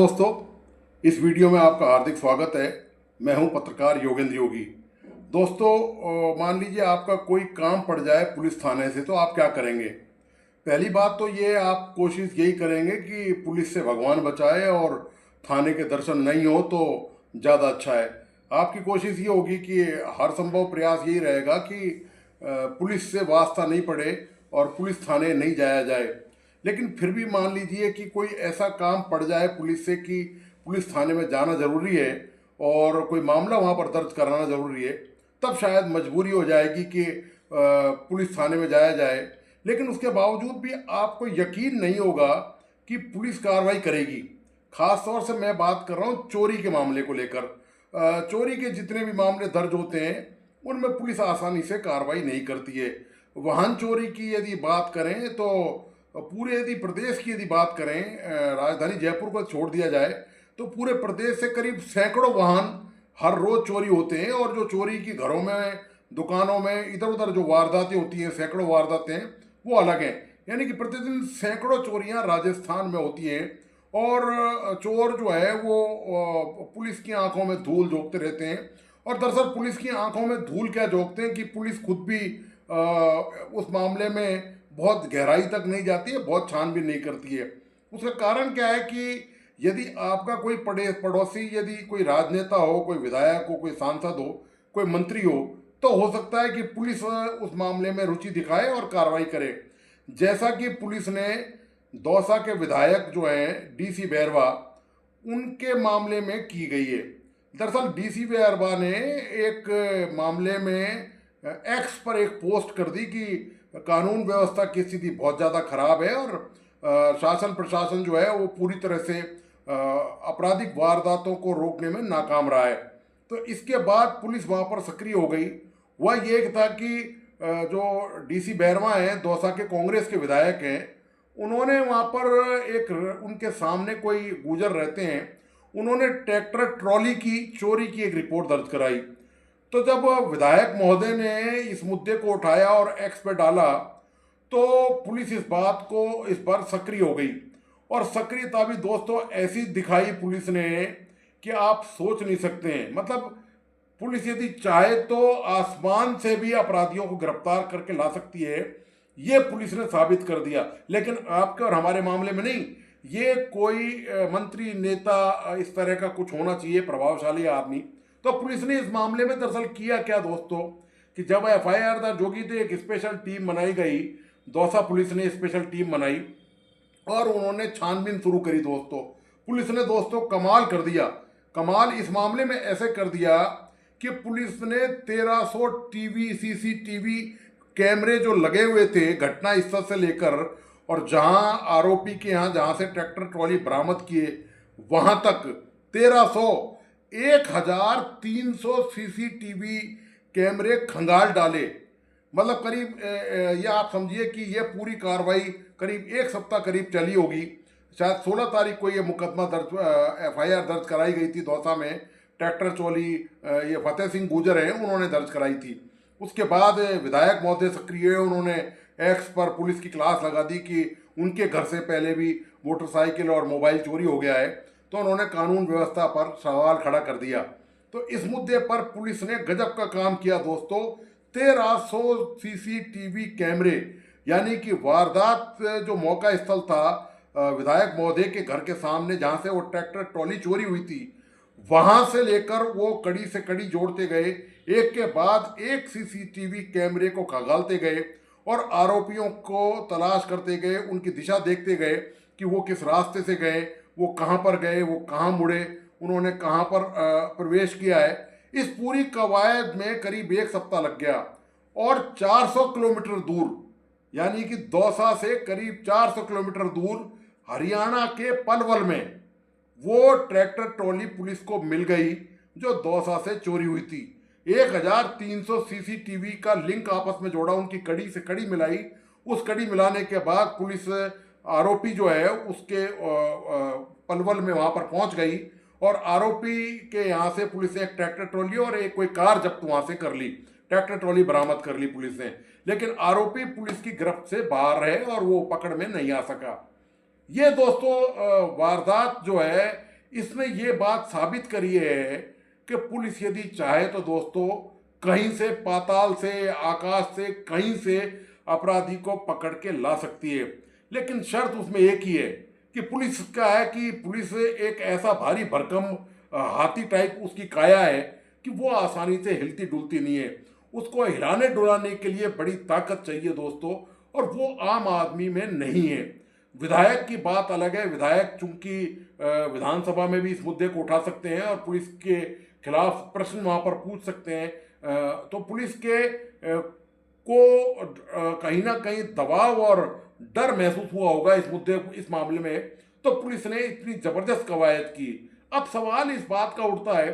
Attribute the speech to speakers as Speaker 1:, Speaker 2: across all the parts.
Speaker 1: दोस्तों, इस वीडियो में आपका हार्दिक स्वागत है। मैं हूं पत्रकार योगेंद्र योगी। दोस्तों, मान लीजिए आपका कोई काम पड़ जाए पुलिस थाने से, तो आप क्या करेंगे? पहली बात तो ये, आप कोशिश यही करेंगे कि पुलिस से भगवान बचाए और थाने के दर्शन नहीं हो तो ज़्यादा अच्छा है। आपकी कोशिश ये होगी कि हर संभव प्रयास यही रहेगा कि पुलिस से वास्ता नहीं पड़े और पुलिस थाने नहीं जाया जाए। लेकिन फिर भी मान लीजिए कि कोई ऐसा काम पड़ जाए पुलिस से कि पुलिस थाने में जाना ज़रूरी है और कोई मामला वहाँ पर दर्ज कराना ज़रूरी है, तब शायद मजबूरी हो जाएगी कि पुलिस थाने में जाया जाए। लेकिन उसके बावजूद भी आपको यकीन नहीं होगा कि पुलिस कार्रवाई करेगी। ख़ास तौर से मैं बात कर रहा हूँ चोरी के मामले को लेकर। चोरी के जितने भी मामले दर्ज होते हैं उनमें पुलिस आसानी से कार्रवाई नहीं करती है। वाहन चोरी की यदि बात करें तो पूरे यदि प्रदेश की यदि बात करें, राजधानी जयपुर को छोड़ दिया जाए तो पूरे प्रदेश से करीब सैकड़ों वाहन हर रोज चोरी होते हैं। और जो चोरी की घरों में, दुकानों में, इधर उधर जो वारदातें होती हैं, सैकड़ों वारदातें, वो अलग हैं। यानी कि प्रतिदिन सैकड़ों चोरियां राजस्थान में होती हैं। और चोर जो है वो पुलिस की आंखों में धूल झोंकते रहते हैं। और दरअसल पुलिस की आंखों में धूल क्या झोंकते हैं कि पुलिस खुद भी उस मामले में बहुत गहराई तक नहीं जाती है, बहुत छानबीन नहीं करती है। उसका कारण क्या है कि यदि आपका कोई पड़ोसी, यदि कोई राजनेता हो, कोई विधायक हो, कोई सांसद हो, कोई मंत्री हो सकता है कि पुलिस उस मामले में रुचि दिखाए और कार्रवाई करे। जैसा कि पुलिस ने दौसा के विधायक जो हैं डीसी बैरवा, उनके मामले में की गई है। दरअसल डीसी बैरवा ने एक मामले में एक्स पर एक पोस्ट कर दी कि कानून व्यवस्था की स्थिति बहुत ज़्यादा खराब है और शासन प्रशासन जो है वो पूरी तरह से आपराधिक वारदातों को रोकने में नाकाम रहा है। तो इसके बाद पुलिस वहाँ पर सक्रिय हो गई। वह ये था कि जो डीसी बैरवा हैं, दौसा के कांग्रेस के विधायक हैं, उन्होंने वहाँ पर एक, उनके सामने कोई गुजर रहते हैं, उन्होंने ट्रैक्टर ट्रॉली की चोरी की एक रिपोर्ट दर्ज कराई। तो जब विधायक महोदय ने इस मुद्दे को उठाया और एक्स पे डाला तो पुलिस इस पर सक्रिय हो गई। और सक्रियता भी दोस्तों ऐसी दिखाई पुलिस ने कि आप सोच नहीं सकते हैं। मतलब पुलिस यदि चाहे तो आसमान से भी अपराधियों को गिरफ्तार करके ला सकती है, ये पुलिस ने साबित कर दिया। लेकिन आपके और हमारे मामले में नहीं। ये कोई मंत्री, नेता, इस तरह का कुछ होना चाहिए, प्रभावशाली आदमी। तो पुलिस ने इस मामले में दरअसल किया क्या दोस्तों कि जब एफआईआर दर्ज होगी तो एक स्पेशल टीम बनाई गई। दौसा पुलिस ने स्पेशल टीम बनाई और उन्होंने छानबीन शुरू करी। दोस्तों, पुलिस ने दोस्तों कमाल कर दिया। कमाल इस मामले में ऐसे कर दिया कि पुलिस ने 1300 टीवी, सीसीटीवी कैमरे जो लगे हुए थे घटना स्थल से लेकर और जहां आरोपी के यहाँ, जहां से ट्रैक्टर ट्रॉली बरामद किए, वहां तक 1300, 1300 सीसीटीवी कैमरे खंगाल डाले। मतलब करीब ये आप समझिए कि ये पूरी कार्रवाई करीब एक सप्ताह करीब चली होगी। शायद 16 तारीख को ये मुकदमा दर्ज, एफआईआर दर्ज कराई गई थी दौसा में। ट्रैक्टर चोरी ये फतेह सिंह गुजर हैं, उन्होंने दर्ज कराई थी। उसके बाद विधायक महोदय सक्रिय हुए, उन्होंने एक्स पर पुलिस की क्लास लगा दी कि उनके घर से पहले भी मोटरसाइकिल और मोबाइल चोरी हो गया है। तो उन्होंने कानून व्यवस्था पर सवाल खड़ा कर दिया। तो इस मुद्दे पर पुलिस ने गजब का काम किया दोस्तों। 1300 सीसीटीवी कैमरे, यानी कि वारदात जो मौका स्थल था विधायक महोदय के घर के सामने, जहां से वो ट्रैक्टर ट्रॉली चोरी हुई थी, वहां से लेकर वो कड़ी से कड़ी जोड़ते गए, एक के बाद एक सीसीटीवी कैमरे को खंगालते गए और आरोपियों को तलाश करते गए, उनकी दिशा देखते गए कि वो किस रास्ते से गए, वो कहाँ पर गए, वो कहाँ मुड़े, उन्होंने कहाँ पर प्रवेश किया है। इस पूरी कवायद में करीब एक सप्ताह लग गया। और 400 किलोमीटर दूर, यानी कि दौसा से करीब 400 किलोमीटर दूर हरियाणा के पलवल में वो ट्रैक्टर ट्रॉली पुलिस को मिल गई जो दौसा से चोरी हुई थी। 1300 सीसीटीवी का लिंक आपस में जोड़ा, उनकी कड़ी से कड़ी मिलाई। उस कड़ी मिलाने के बाद पुलिस आरोपी जो है उसके पलवल में वहां पर पहुंच गई और आरोपी के यहाँ से पुलिस ने एक ट्रैक्टर ट्रॉली और एक कोई कार जब्त वहां से कर ली। ट्रैक्टर ट्रॉली बरामद कर ली पुलिस ने। लेकिन आरोपी पुलिस की गिरफ्त से बाहर रहे और वो पकड़ में नहीं आ सका। ये दोस्तों वारदात जो है इसने ये बात साबित करी है कि पुलिस यदि चाहे तो दोस्तों कहीं से, पाताल से, आकाश से, कहीं से अपराधी को पकड़ के ला सकती है। लेकिन शर्त उसमें एक ही है कि पुलिस का है कि पुलिस एक ऐसा भारी भरकम हाथी टाइप उसकी काया है कि वो आसानी से हिलती डुलती नहीं है। उसको हिलाने डुलाने के लिए बड़ी ताकत चाहिए दोस्तों, और वो आम आदमी में नहीं है। विधायक की बात अलग है, विधायक चूंकि विधानसभा में भी इस मुद्दे को उठा सकते हैं और पुलिस के खिलाफ प्रश्न वहां पर पूछ सकते हैं। तो पुलिस के को कहीं ना कहीं दबाव और डर महसूस हुआ होगा इस मामले में, तो पुलिस ने इतनी जबरदस्त कवायद की। अब सवाल इस बात का उठता है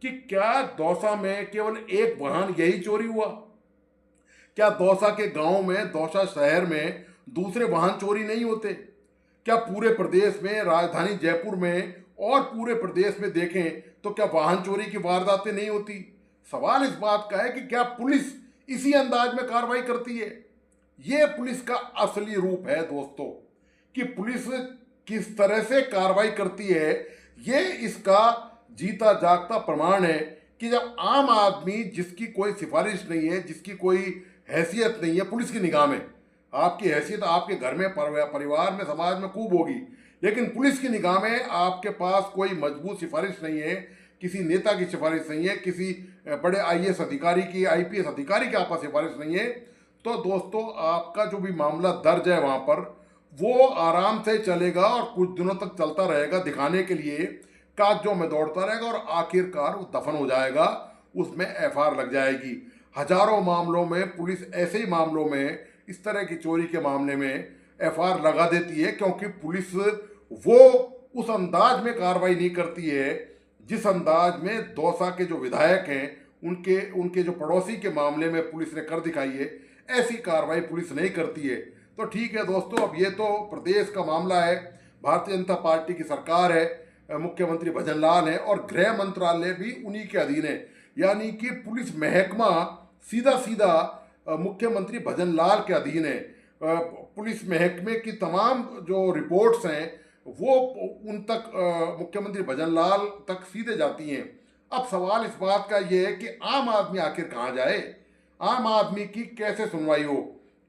Speaker 1: कि क्या दौसा में केवल एक वाहन यही चोरी हुआ? क्या दौसा के गांव में, दौसा शहर में दूसरे वाहन चोरी नहीं होते? क्या पूरे प्रदेश में, राजधानी जयपुर में और पूरे प्रदेश में देखें तो क्या वाहन चोरी की वारदातें नहीं होती? सवाल इस बात का है कि क्या पुलिस इसी अंदाज में कार्रवाई करती है? ये पुलिस का असली रूप है दोस्तों, कि पुलिस किस तरह से कार्रवाई करती है। ये इसका जीता जागता प्रमाण है कि जब आम आदमी, जिसकी कोई सिफारिश नहीं है, जिसकी कोई हैसियत नहीं है पुलिस की निगाह में, आपकी हैसियत आपके घर में, परिवार में, समाज में खूब होगी, लेकिन पुलिस की निगाह में आपके पास कोई मजबूत सिफारिश नहीं है, किसी नेता की सिफारिश नहीं है, किसी बड़े आईएएस अधिकारी की, आईपीएस अधिकारी के आपका सिफारिश नहीं है, तो दोस्तों आपका जो भी मामला दर्ज है वहाँ पर वो आराम से चलेगा और कुछ दिनों तक चलता रहेगा, दिखाने के लिए कागजों में दौड़ता रहेगा और आखिरकार वो दफन हो जाएगा, उसमें एफआईआर लग जाएगी। हजारों मामलों में पुलिस ऐसे ही मामलों में, इस तरह की चोरी के मामले में एफआईआर लगा देती है, क्योंकि पुलिस वो उस अंदाज में कार्रवाई नहीं करती है जिस अंदाज में दौसा के जो विधायक हैं उनके उनके जो पड़ोसी के मामले में पुलिस ने कर दिखाई है। ऐसी कार्रवाई पुलिस नहीं करती है। तो ठीक है दोस्तों, अब ये तो प्रदेश का मामला है, भारतीय जनता पार्टी की सरकार है, मुख्यमंत्री भजन लाल है और गृह मंत्रालय भी उन्हीं के अधीन है, यानी कि पुलिस महकमा सीधा सीधा मुख्यमंत्री भजन लाल के अधीन है। पुलिस महकमे की तमाम जो रिपोर्ट्स हैं वो उन तक, मुख्यमंत्री भजन लाल तक सीधे जाती हैं। अब सवाल इस बात का ये है कि आम आदमी आखिर कहाँ जाए, आम आदमी की कैसे सुनवाई हो।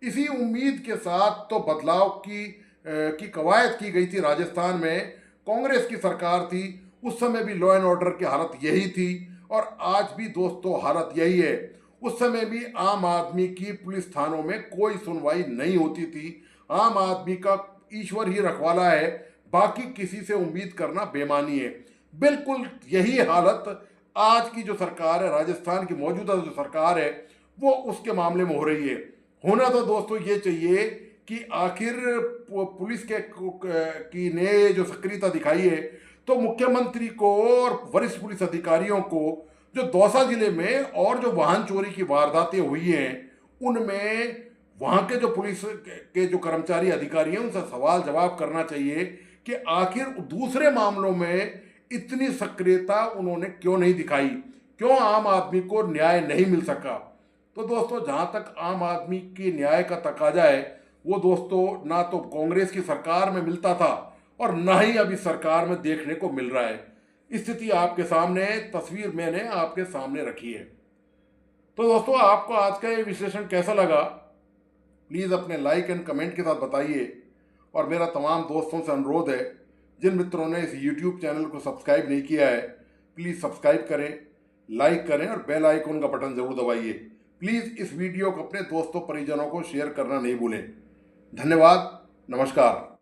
Speaker 1: इसी उम्मीद के साथ तो बदलाव की कवायद की गई थी। राजस्थान में कांग्रेस की सरकार थी, उस समय भी लॉ एंड ऑर्डर की हालत यही थी और आज भी दोस्तों हालत यही है। उस समय भी आम आदमी की पुलिस थानों में कोई सुनवाई नहीं होती थी। आम आदमी का ईश्वर ही रखवाला है, बाकी किसी से उम्मीद करना बेमानी है। बिल्कुल यही हालत आज की जो सरकार है, राजस्थान की मौजूदा जो सरकार है, वो उसके मामले में हो रही है। होना तो दोस्तों ये चाहिए कि आखिर पुलिस की ने जो सक्रियता दिखाई है, तो मुख्यमंत्री को और वरिष्ठ पुलिस अधिकारियों को जो दौसा जिले में और जो वाहन चोरी की वारदातें हुई हैं उनमें वहाँ के जो पुलिस के जो कर्मचारी अधिकारी हैं उनसे सवाल जवाब करना चाहिए कि आखिर दूसरे मामलों में इतनी सक्रियता उन्होंने क्यों नहीं दिखाई, क्यों आम आदमी को न्याय नहीं मिल सका। तो दोस्तों जहाँ तक आम आदमी की न्याय का तकाजा है, वो दोस्तों ना तो कांग्रेस की सरकार में मिलता था और ना ही अभी सरकार में देखने को मिल रहा है। स्थिति आपके सामने, तस्वीर मैंने आपके सामने रखी है। तो दोस्तों आपको आज का ये विश्लेषण कैसा लगा, प्लीज़ अपने लाइक एंड कमेंट के साथ बताइए। और मेरा तमाम दोस्तों से अनुरोध है, जिन मित्रों ने इस यूट्यूब चैनल को सब्सक्राइब नहीं किया है, प्लीज़ सब्सक्राइब करें, लाइक करें और बेल आइकन का बटन ज़रूर दबाइए। प्लीज़ इस वीडियो को अपने दोस्तों परिजनों को शेयर करना नहीं भूलें। धन्यवाद, नमस्कार।